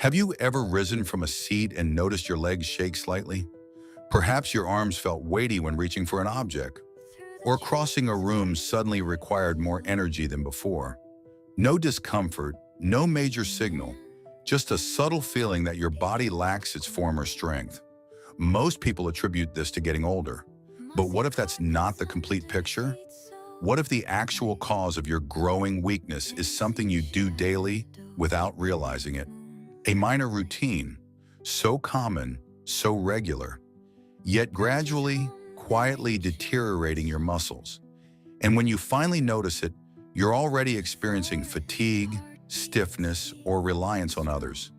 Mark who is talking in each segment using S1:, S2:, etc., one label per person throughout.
S1: Have you ever risen from a seat and noticed your legs shake slightly? Perhaps your arms felt weighty when reaching for an object, or crossing a room suddenly required more energy than before. No discomfort, no major signal, just a subtle feeling that your body lacks its former strength. Most people attribute this to getting older. But what if that's not the complete picture? What if the actual cause of your growing weakness is something you do daily without realizing it? A minor routine, so common, so regular, yet gradually, quietly deteriorating your muscles. And when you finally notice it, you're already experiencing fatigue, stiffness, or reliance on others.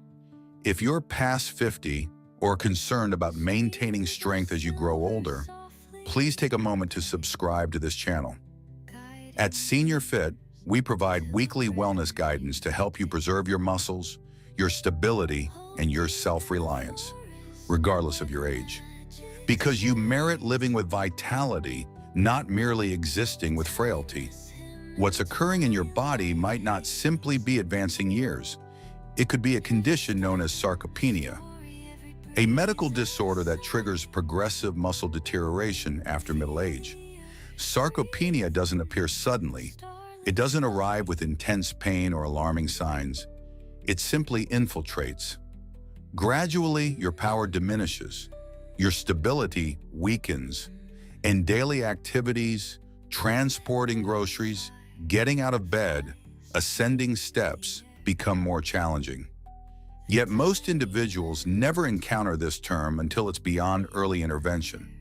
S1: If you're past 50 or concerned about maintaining strength as you grow older, please take a moment to subscribe to this channel. At Senior Fit, we provide weekly wellness guidance to help you preserve your muscles, your stability, and your self-reliance, regardless of your age. Because you merit living with vitality, not merely existing with frailty. What's occurring in your body might not simply be advancing years. It could be a condition known as sarcopenia, a medical disorder that triggers progressive muscle deterioration after middle age. Sarcopenia doesn't appear suddenly. It doesn't arrive with intense pain or alarming signs. It simply infiltrates. Gradually, your power diminishes, your stability weakens, and daily activities, transporting groceries, getting out of bed, ascending steps become more challenging. Yet most individuals never encounter this term until it's beyond early intervention.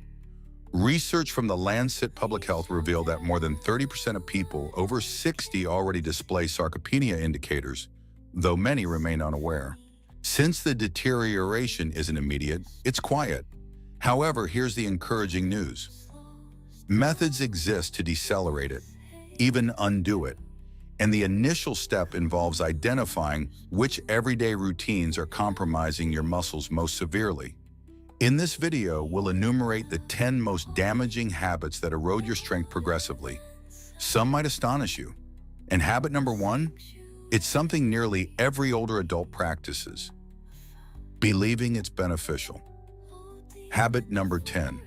S1: Research from the Lancet Public Health revealed that more than 30% of people over 60 already display sarcopenia indicators, though many remain unaware. Since the deterioration isn't immediate, it's quiet. However, here's the encouraging news. Methods exist to decelerate it, even undo it. And the initial step involves identifying which everyday routines are compromising your muscles most severely. In this video, we'll enumerate the 10 most damaging habits that erode your strength progressively. Some might astonish you. And habit number 1? It's something nearly every older adult practices: believing it's beneficial. Habit number 10,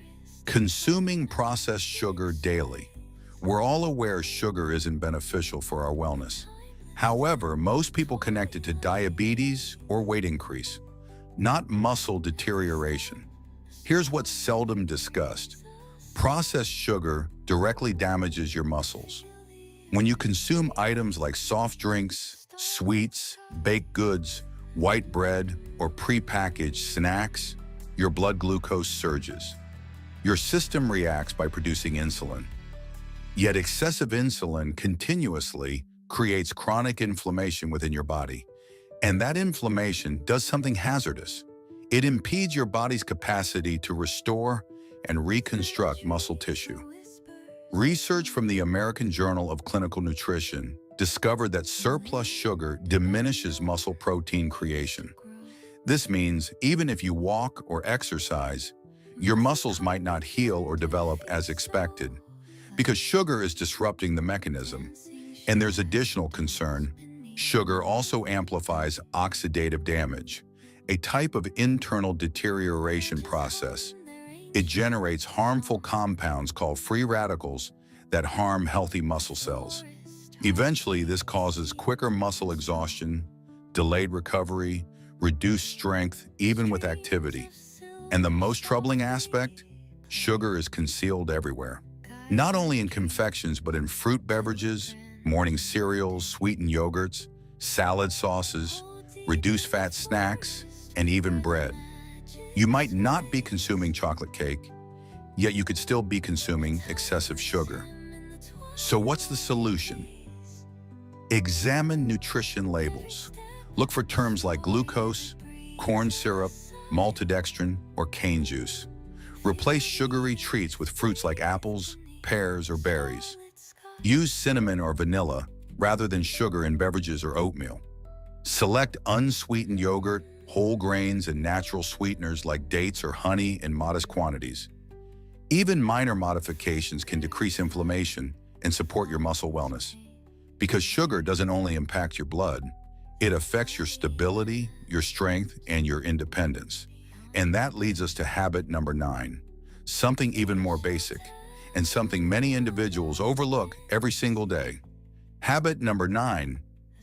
S1: consuming processed sugar daily. We're all aware sugar isn't beneficial for our wellness. However, most people connect it to diabetes or weight increase, not muscle deterioration. Here's what's seldom discussed. Processed sugar directly damages your muscles. When you consume items like soft drinks, sweets, baked goods, white bread, or prepackaged snacks, your blood glucose surges. Your system reacts by producing insulin. Yet excessive insulin continuously creates chronic inflammation within your body. And that inflammation does something hazardous. It impedes your body's capacity to restore and reconstruct muscle tissue. Research from the American Journal of Clinical Nutrition discovered that surplus sugar diminishes muscle protein creation. This means even if you walk or exercise, your muscles might not heal or develop as expected, because sugar is disrupting the mechanism. And there's additional concern. Sugar also amplifies oxidative damage, a type of internal deterioration process. It generates harmful compounds called free radicals that harm healthy muscle cells. Eventually, this causes quicker muscle exhaustion, delayed recovery, reduced strength, even with activity. And the most troubling aspect? Sugar is concealed everywhere. Not only in confections, but in fruit beverages, morning cereals, sweetened yogurts, salad sauces, reduced fat snacks, and even bread. You might not be consuming chocolate cake, yet you could still be consuming excessive sugar. So what's the solution? Examine nutrition labels. Look for terms like glucose, corn syrup, maltodextrin, or cane juice. Replace sugary treats with fruits like apples, pears, or berries. Use cinnamon or vanilla rather than sugar in beverages or oatmeal. Select unsweetened yogurt, whole grains, and natural sweeteners like dates or honey in modest quantities. Even minor modifications can decrease inflammation and support your muscle wellness. Because sugar doesn't only impact your blood, It affects your stability, your strength, and your independence. And that leads us to habit number 9, something even more basic, and something many individuals overlook every single day. Habit number 9,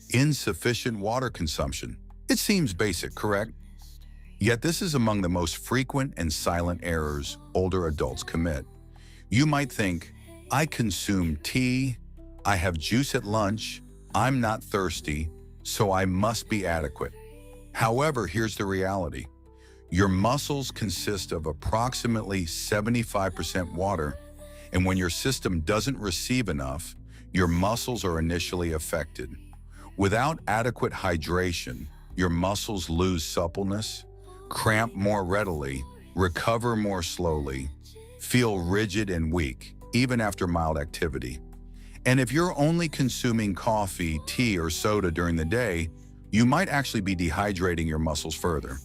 S1: insufficient water consumption. It seems basic, correct? Yet this is among the most frequent and silent errors older adults commit. You might think, I consume tea, I have juice at lunch, I'm not thirsty, so I must be adequate. However, here's the reality. Your muscles consist of approximately 75% water, and when your system doesn't receive enough, your muscles are initially affected. Without adequate hydration, your muscles lose suppleness, cramp more readily, recover more slowly, feel rigid and weak, even after mild activity. And if you're only consuming coffee, tea, or soda during the day, you might actually be dehydrating your muscles further.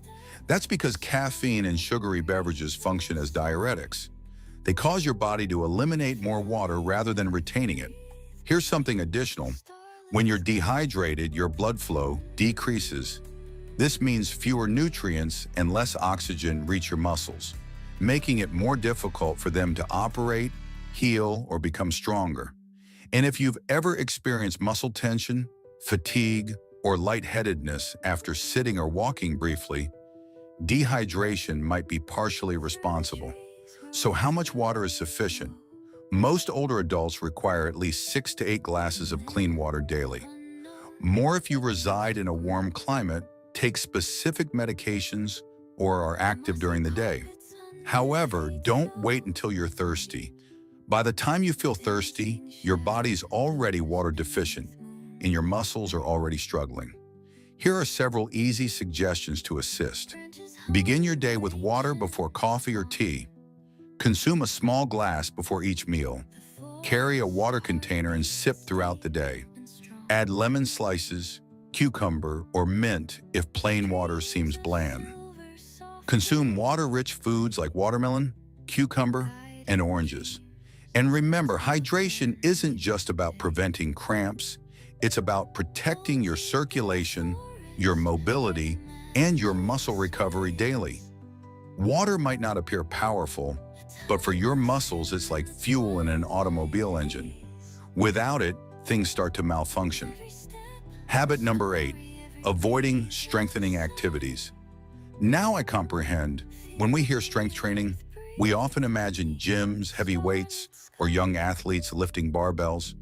S1: That's because caffeine and sugary beverages function as diuretics. They cause your body to eliminate more water rather than retaining it. Here's something additional. When you're dehydrated, your blood flow decreases. This means fewer nutrients and less oxygen reach your muscles, making it more difficult for them to operate, heal, or become stronger. And if you've ever experienced muscle tension, fatigue, or lightheadedness after sitting or walking briefly, dehydration might be partially responsible. So how much water is sufficient? Most older adults require at least 6 to 8 glasses of clean water daily. More if you reside in a warm climate, take specific medications, or are active during the day. However, don't wait until you're thirsty. By the time you feel thirsty, your body's already water deficient, and your muscles are already struggling. Here are several easy suggestions to assist. Begin your day with water before coffee or tea. Consume a small glass before each meal. Carry a water container and sip throughout the day. Add lemon slices, cucumber, or mint if plain water seems bland. Consume water-rich foods like watermelon, cucumber, and oranges. And remember, hydration isn't just about preventing cramps, it's about protecting your circulation, your mobility, and your muscle recovery daily. Water might not appear powerful, but for your muscles, it's like fuel in an automobile engine. Without it, things start to malfunction. Habit number 8, avoiding strengthening activities. Now I comprehend. When we hear strength training, we often imagine gyms, heavy weights, or young athletes lifting barbells.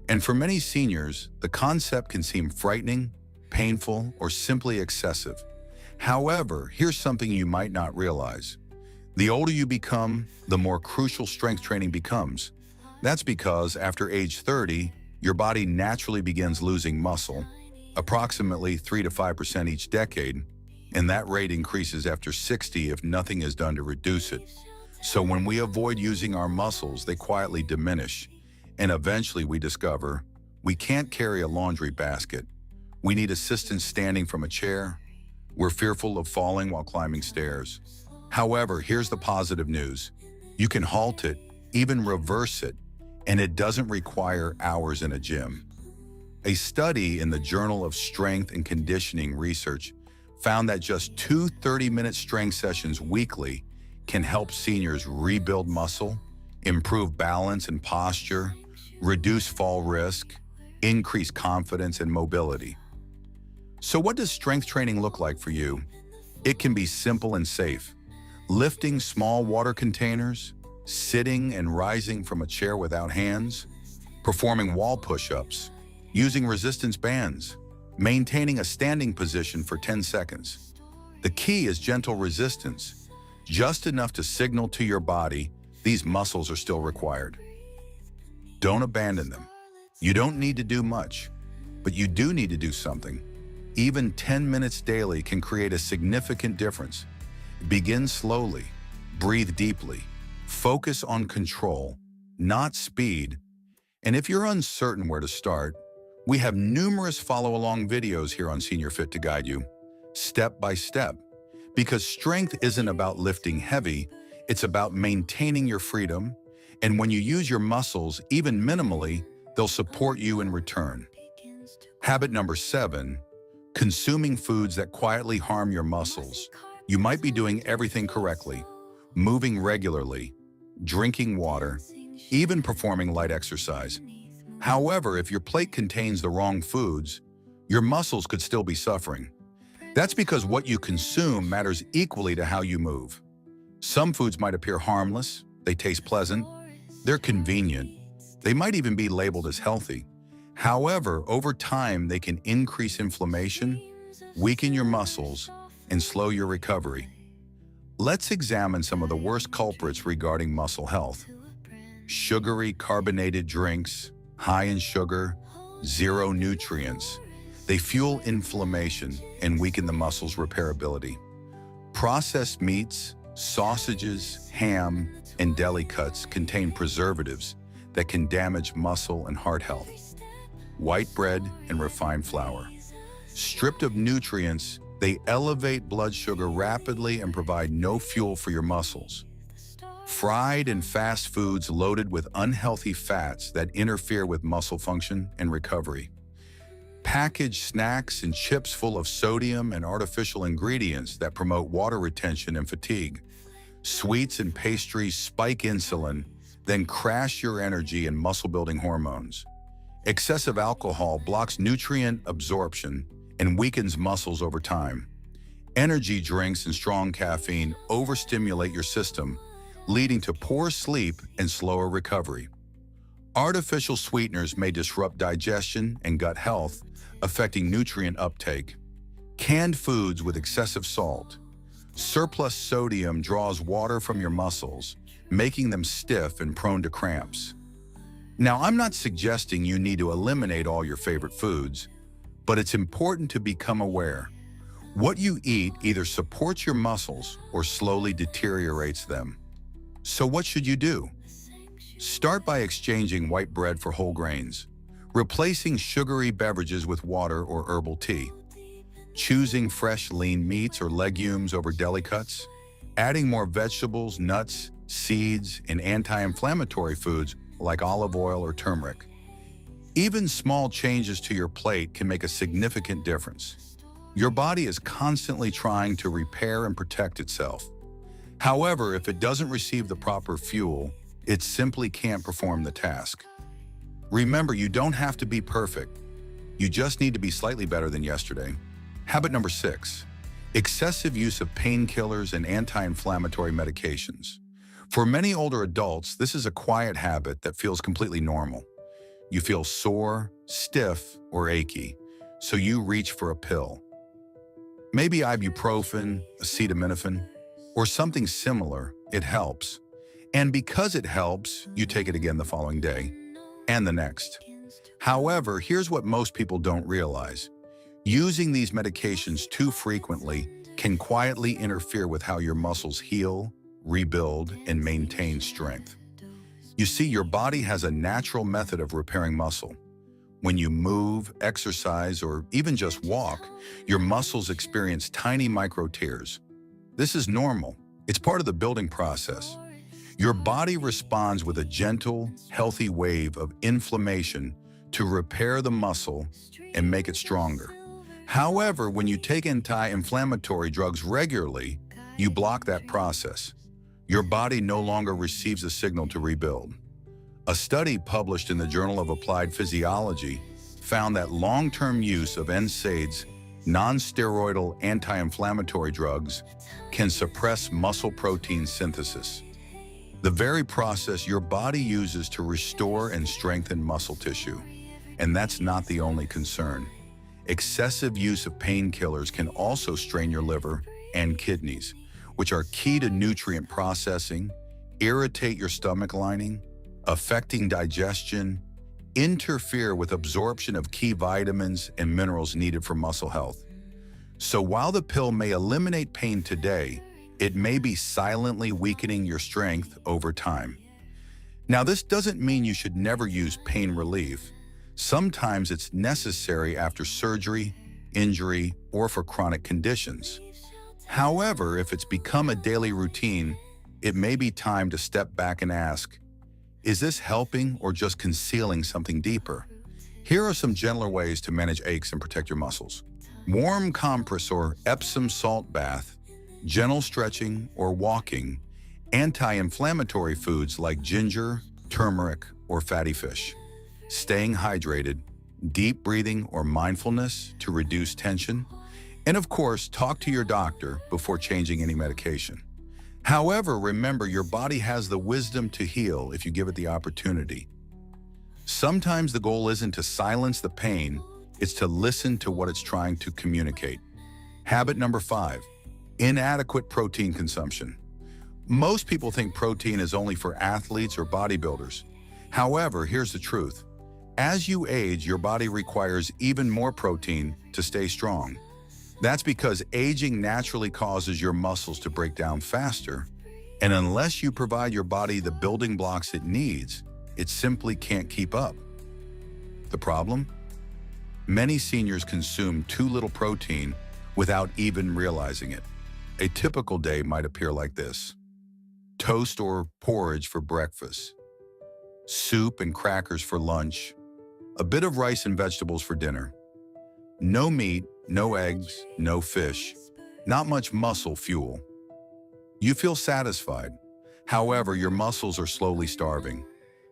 S1: And for many seniors, the concept can seem frightening, painful, or simply excessive. However, here's something you might not realize. The older you become, the more crucial strength training becomes. That's because after age 30, your body naturally begins losing muscle, approximately 3 to 5% each decade, and that rate increases after 60 if nothing is done to reduce it. So when we avoid using our muscles, they quietly diminish, and eventually we discover we can't carry a laundry basket. We need assistance standing from a chair. We're fearful of falling while climbing stairs. However, here's the positive news. You can halt it, even reverse it, and it doesn't require hours in a gym. A study in the Journal of Strength and Conditioning Research found that just 2 30-minute strength sessions weekly can help seniors rebuild muscle, improve balance and posture, reduce fall risk, increase confidence and mobility. So what does strength training look like for you? It can be simple and safe. Lifting small water containers, sitting and rising from a chair without hands, performing wall push-ups, using resistance bands, maintaining a standing position for 10 seconds. The key is gentle resistance, just enough to signal to your body these muscles are still required. Don't abandon them. You don't need to do much, but you do need to do something. Even 10 minutes daily can create a significant difference. Begin slowly, breathe deeply, focus on control, not speed. And if you're uncertain where to start, we have numerous follow-along videos here on Senior Fit to guide you, step by step. Because strength isn't about lifting heavy, it's about maintaining your freedom. And when you use your muscles, even minimally, they'll support you in return. Habit number 7, Consuming foods that quietly harm your muscles. You might be doing everything correctly, moving regularly, drinking water, even performing light exercise. However, if your plate contains the wrong foods, your muscles could still be suffering. That's because what you consume matters equally to how you move. Some foods might appear harmless, they taste pleasant, they're convenient, they might even be labeled as healthy. However, over time, they can increase inflammation, weaken your muscles, and slow your recovery. Let's examine some of the worst culprits regarding muscle health. Sugary carbonated drinks, high in sugar, zero nutrients. They fuel inflammation and weaken the muscle's repairability. Processed meats, sausages, ham, and deli cuts contain preservatives that can damage muscle and heart health. White bread and refined flour. Stripped of nutrients, they elevate blood sugar rapidly and provide no fuel for your muscles. Fried and fast foods loaded with unhealthy fats that interfere with muscle function and recovery. Packaged snacks and chips full of sodium and artificial ingredients that promote water retention and fatigue. Sweets and pastries spike insulin, then crash your energy and muscle-building hormones. Excessive alcohol blocks nutrient absorption and weakens muscles over time. Energy drinks and strong caffeine overstimulate your system, leading to poor sleep and slower recovery. Artificial sweeteners may disrupt digestion and gut health, affecting nutrient uptake. Canned foods with excessive salt. Surplus sodium draws water from your muscles, making them stiff and prone to cramps. Now, I'm not suggesting you need to eliminate all your favorite foods, but it's important to become aware. What you eat either supports your muscles or slowly deteriorates them. So what should you do? Start by exchanging white bread for whole grains, replacing sugary beverages with water or herbal tea, choosing fresh lean meats or legumes over deli cuts, adding more vegetables, nuts, seeds, and anti-inflammatory foods like olive oil or turmeric. Even small changes to your plate can make a significant difference. Your body is constantly trying to repair and protect itself. However, if it doesn't receive the proper fuel, it simply can't perform the task. Remember, you don't have to be perfect. You just need to be slightly better than yesterday. Habit number 6, excessive use of painkillers and anti-inflammatory medications. For many older adults, this is a quiet habit that feels completely normal. You feel sore, stiff, or achy, so you reach for a pill. Maybe ibuprofen, acetaminophen, or something similar. It helps. And because it helps, you take it again the following day and the next. However, here's what most people don't realize. Using these medications too frequently can quietly interfere with how your muscles heal, rebuild, and maintain strength. You see, your body has a natural method of repairing muscle. When you move, exercise, or even just walk, your muscles experience tiny micro tears. This is normal. It's part of the building process. Your body responds with a gentle, healthy wave of inflammation to repair the muscle and make it stronger. However, when you take anti-inflammatory drugs regularly, you block that process. Your body no longer receives a signal to rebuild. A study published in the Journal of Applied Physiology found that long-term use of NSAIDs, non-steroidal anti-inflammatory drugs, can suppress muscle protein synthesis, the very process your body uses to restore and strengthen muscle tissue. And that's not the only concern. Excessive use of painkillers can also strain your liver and kidneys, which are key to nutrient processing, irritate your stomach lining, affecting digestion, interfere with absorption of key vitamins and minerals needed for muscle health. So while the pill may eliminate pain today, it may be silently weakening your strength over time. Now, this doesn't mean you should never use pain relief. Sometimes it's necessary after surgery, injury, or for chronic conditions. However, if it's become a daily routine, it may be time to step back and ask, is this helping or just concealing something deeper? Here are some gentler ways to manage aches and protect your muscles. Warm compress or Epsom salt bath, gentle stretching or walking, anti-inflammatory foods like ginger, turmeric, or fatty fish. Staying hydrated, deep breathing or mindfulness to reduce tension, and of course, talk to your doctor before changing any medication. However, remember your body has the wisdom to heal if you give it the opportunity. Sometimes the goal isn't to silence the pain, it's to listen to what it's trying to communicate. Habit number 5, inadequate protein consumption. Most people think protein is only for athletes or bodybuilders. However, here's the truth. As you age, your body requires even more protein to stay strong. That's because aging naturally causes your muscles to break down faster, and unless you provide your body the building blocks it needs, it simply can't keep up. The problem? Many seniors consume too little protein without even realizing it. A typical day might appear like this: toast or porridge for breakfast, soup and crackers for lunch, a bit of rice and vegetables for dinner. No meat, no eggs, no fish, not much muscle fuel. You feel satisfied. However, your muscles are slowly starving.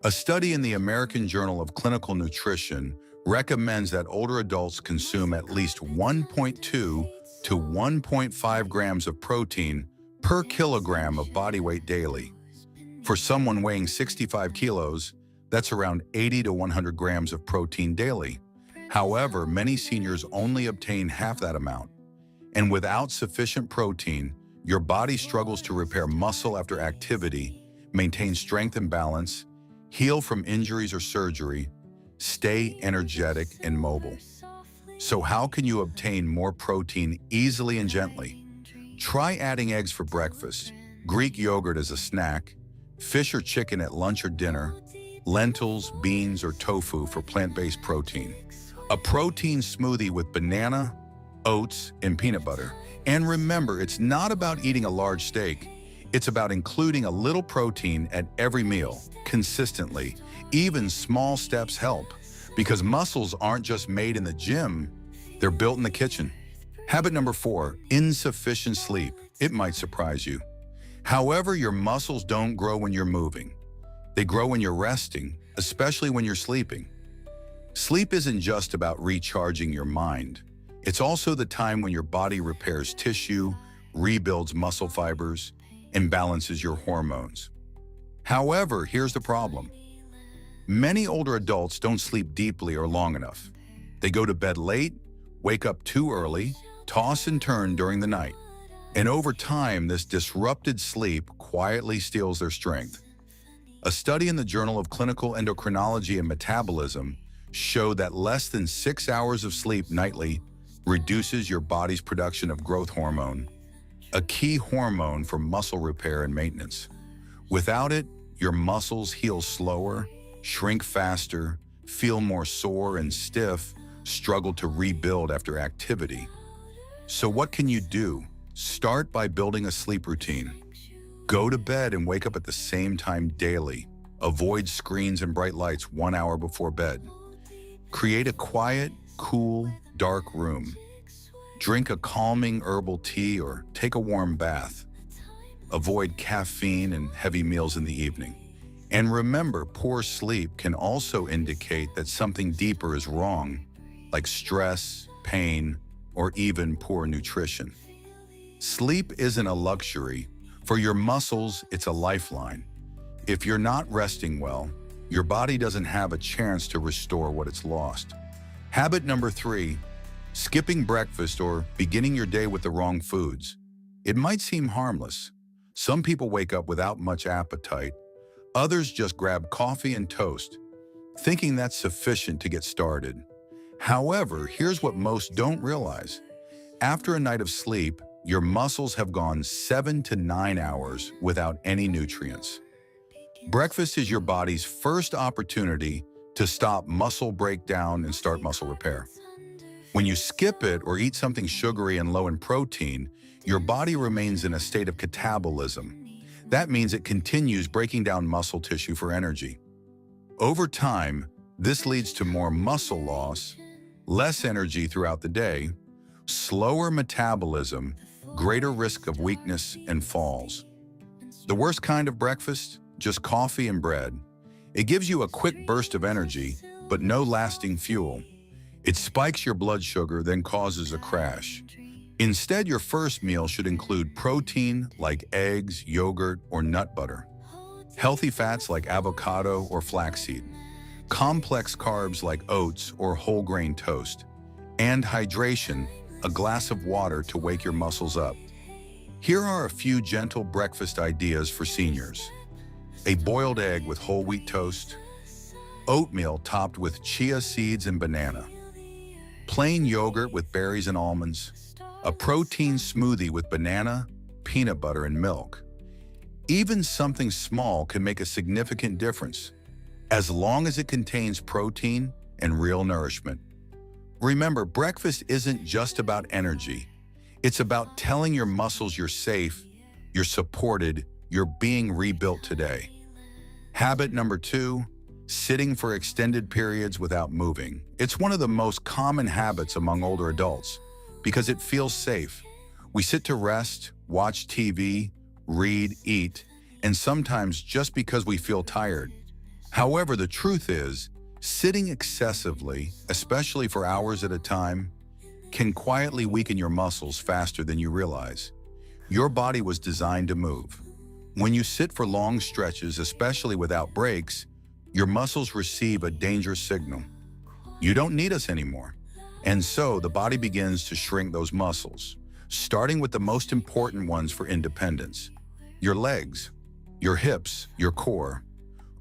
S1: A study in the American Journal of Clinical Nutrition recommends that older adults consume at least 1.2 to 1.5 grams of protein per kilogram of body weight daily. For someone weighing 65 kilos, that's around 80 to 100 grams of protein daily. However, many seniors only obtain half that amount. And without sufficient protein, your body struggles to repair muscle after activity, maintain strength and balance, heal from injuries or surgery, stay energetic and mobile. So how can you obtain more protein easily and gently? Try adding eggs for breakfast, Greek yogurt as a snack, fish or chicken at lunch or dinner, lentils, beans, or tofu for plant-based protein. A protein smoothie with banana, oats, and peanut butter. And remember, it's not about eating a large steak. It's about including a little protein at every meal, consistently. Even small steps help, because muscles aren't just made in the gym, they're built in the kitchen. Habit number 4, insufficient sleep. It might surprise you. However, your muscles don't grow when you're moving. They grow when you're resting, especially when you're sleeping. Sleep isn't just about recharging your mind. It's also the time when your body repairs tissue, rebuilds muscle fibers, and balances your hormones. However, here's the problem. Many older adults don't sleep deeply or long enough. They go to bed late, wake up too early, toss and turn during the night. And over time, this disrupted sleep quietly steals their strength. A study in the Journal of Clinical Endocrinology and Metabolism showed that less than 6 hours of sleep nightly reduces your body's production of growth hormone, a key hormone for muscle repair and maintenance. Without it, your muscles heal slower, shrink faster, feel more sore and stiff, struggle to rebuild after activity. So what can you do? Start by building a sleep routine. Go to bed and wake up at the same time daily. Avoid screens and bright lights 1 hour before bed. Create a quiet, cool, dark room. Drink a calming herbal tea or take a warm bath. Avoid caffeine and heavy meals in the evening. And remember, poor sleep can also indicate that something deeper is wrong, like stress, pain, or even poor nutrition. Sleep isn't a luxury. For your muscles, it's a lifeline. If you're not resting well, your body doesn't have a chance to restore what it's lost. Habit number 3, skipping breakfast or beginning your day with the wrong foods. It might seem harmless. Some people wake up without much appetite. Others just grab coffee and toast, thinking that's sufficient to get started. However, here's what most don't realize. After a night of sleep, your muscles have gone 7 to 9 hours without any nutrients. Breakfast is your body's first opportunity to stop muscle breakdown and start muscle repair. When you skip it or eat something sugary and low in protein, your body remains in a state of catabolism. That means it continues breaking down muscle tissue for energy. Over time, this leads to more muscle loss, less energy throughout the day, slower metabolism, greater risk of weakness and falls. The worst kind of breakfast? Just coffee and bread. It gives you a quick burst of energy, but no lasting fuel. It spikes your blood sugar, then causes a crash. Instead, your first meal should include protein like eggs, yogurt, or nut butter, healthy fats like avocado or flaxseed, complex carbs like oats or whole grain toast, and hydration, a glass of water to wake your muscles up. Here are a few gentle breakfast ideas for seniors. A boiled egg with whole wheat toast, oatmeal topped with chia seeds and banana, plain yogurt with berries and almonds, a protein smoothie with banana, peanut butter, and milk. Even something small can make a significant difference, as long as it contains protein and real nourishment. Remember, breakfast isn't just about energy. It's about telling your muscles you're safe, you're supported, you're being rebuilt today. Habit number 2, sitting for extended periods without moving. It's one of the most common habits among older adults because it feels safe. We sit to rest, watch TV, read, eat, and sometimes just because we feel tired. However, the truth is, sitting excessively, especially for hours at a time, can quietly weaken your muscles faster than you realize. Your body was designed to move. When you sit for long stretches, especially without breaks, your muscles receive a dangerous signal. You don't need us anymore. And so the body begins to shrink those muscles, starting with the most important ones for independence: your legs, your hips, your core.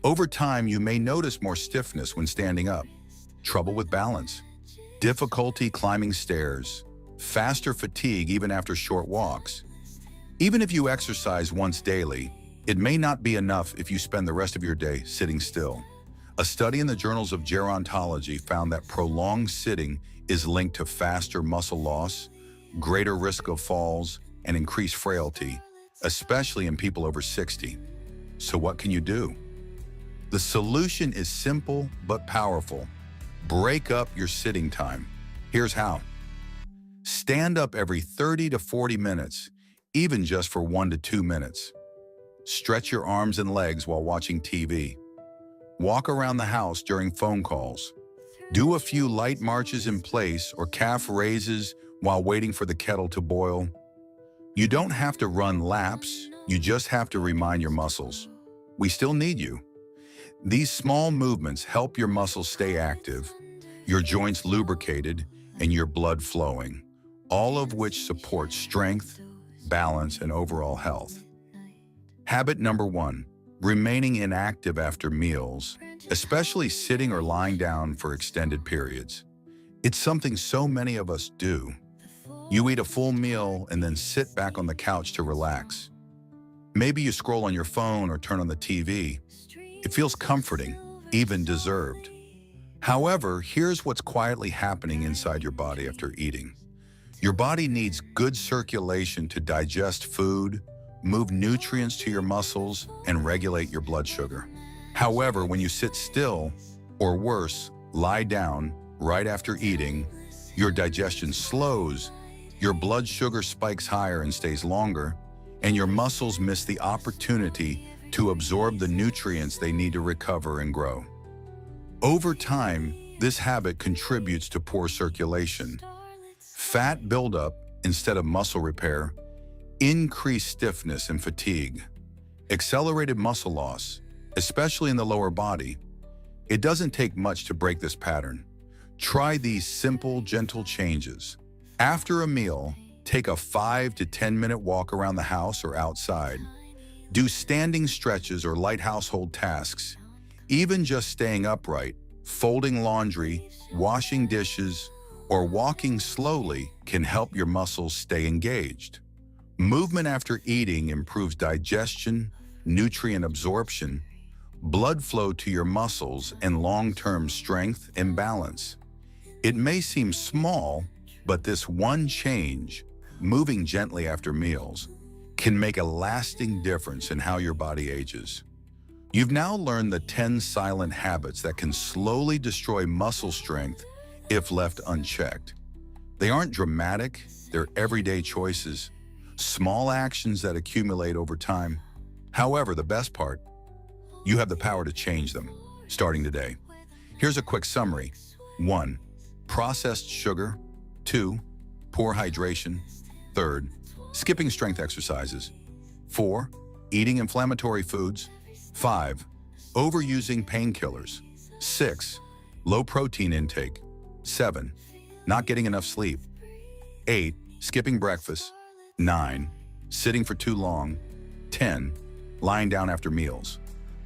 S1: Over time, you may notice more stiffness when standing up, trouble with balance, difficulty climbing stairs, faster fatigue even after short walks. Even if you exercise once daily, it may not be enough if you spend the rest of your day sitting still. A study in the journals of gerontology found that prolonged sitting is linked to faster muscle loss, greater risk of falls, and increased frailty, especially in people over 60. So what can you do? The solution is simple but powerful. Break up your sitting time. Here's how. Stand up every 30 to 40 minutes, even just for 1 to 2 minutes. Stretch your arms and legs while watching TV. Walk around the house during phone calls. Do a few light marches in place or calf raises while waiting for the kettle to boil. You don't have to run laps, you just have to remind your muscles, we still need you. These small movements help your muscles stay active, your joints lubricated, and your blood flowing, all of which support strength, balance, and overall health. Habit number 1, remaining inactive after meals, especially sitting or lying down for extended periods. It's something so many of us do. You eat a full meal and then sit back on the couch to relax. Maybe you scroll on your phone or turn on the TV. It feels comforting, even deserved. However, here's what's quietly happening inside your body after eating. Your body needs good circulation to digest food, move nutrients to your muscles, and regulate your blood sugar. However, when you sit still, or worse, lie down right after eating, your digestion slows, your blood sugar spikes higher and stays longer, and your muscles miss the opportunity to absorb the nutrients they need to recover and grow. Over time, this habit contributes to poor circulation, fat buildup instead of muscle repair, increased stiffness and fatigue, accelerated muscle loss, especially in the lower body. It doesn't take much to break this pattern. Try these simple, gentle changes. After a meal, take a 5 to 10 minute walk around the house or outside. Do standing stretches or light household tasks. Even just staying upright, folding laundry, washing dishes, or walking slowly can help your muscles stay engaged. Movement after eating improves digestion, nutrient absorption, blood flow to your muscles, and long-term strength and balance. It may seem small, but this one change, moving gently after meals, can make a lasting difference in how your body ages. You've now learned the 10 silent habits that can slowly destroy muscle strength if left unchecked. They aren't dramatic, they're everyday choices, small actions that accumulate over time. However, the best part, you have the power to change them, starting today. Here's a quick summary. 1. Processed sugar. 2. Poor hydration. 3. Skipping strength exercises. 4. Eating inflammatory foods. 5. Overusing painkillers. 6. Low protein intake. 7. Not getting enough sleep. 8. Skipping breakfast. 9. Sitting for too long. 10. Lying down after meals.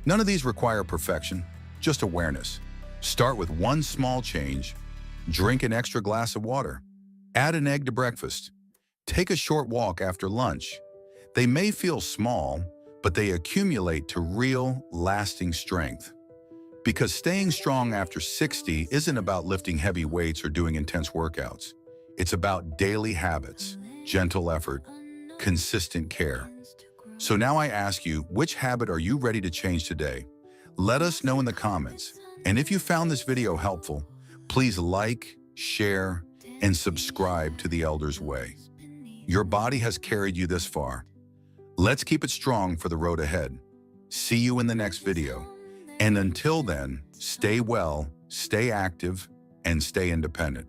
S1: None of these require perfection, just awareness. Start with one small change. Drink an extra glass of water. Add an egg to breakfast. Take a short walk after lunch. They may feel small, but they accumulate to real, lasting strength. Because staying strong after 60 isn't about lifting heavy weights or doing intense workouts. It's about daily habits, gentle effort, consistent care. So now I ask you, which habit are you ready to change today? Let us know in the comments. And if you found this video helpful, please like, share, and subscribe to The Elder's Way. Your body has carried you this far. Let's keep it strong for the road ahead. See you in the next video. And until then, stay well, stay active, and stay independent.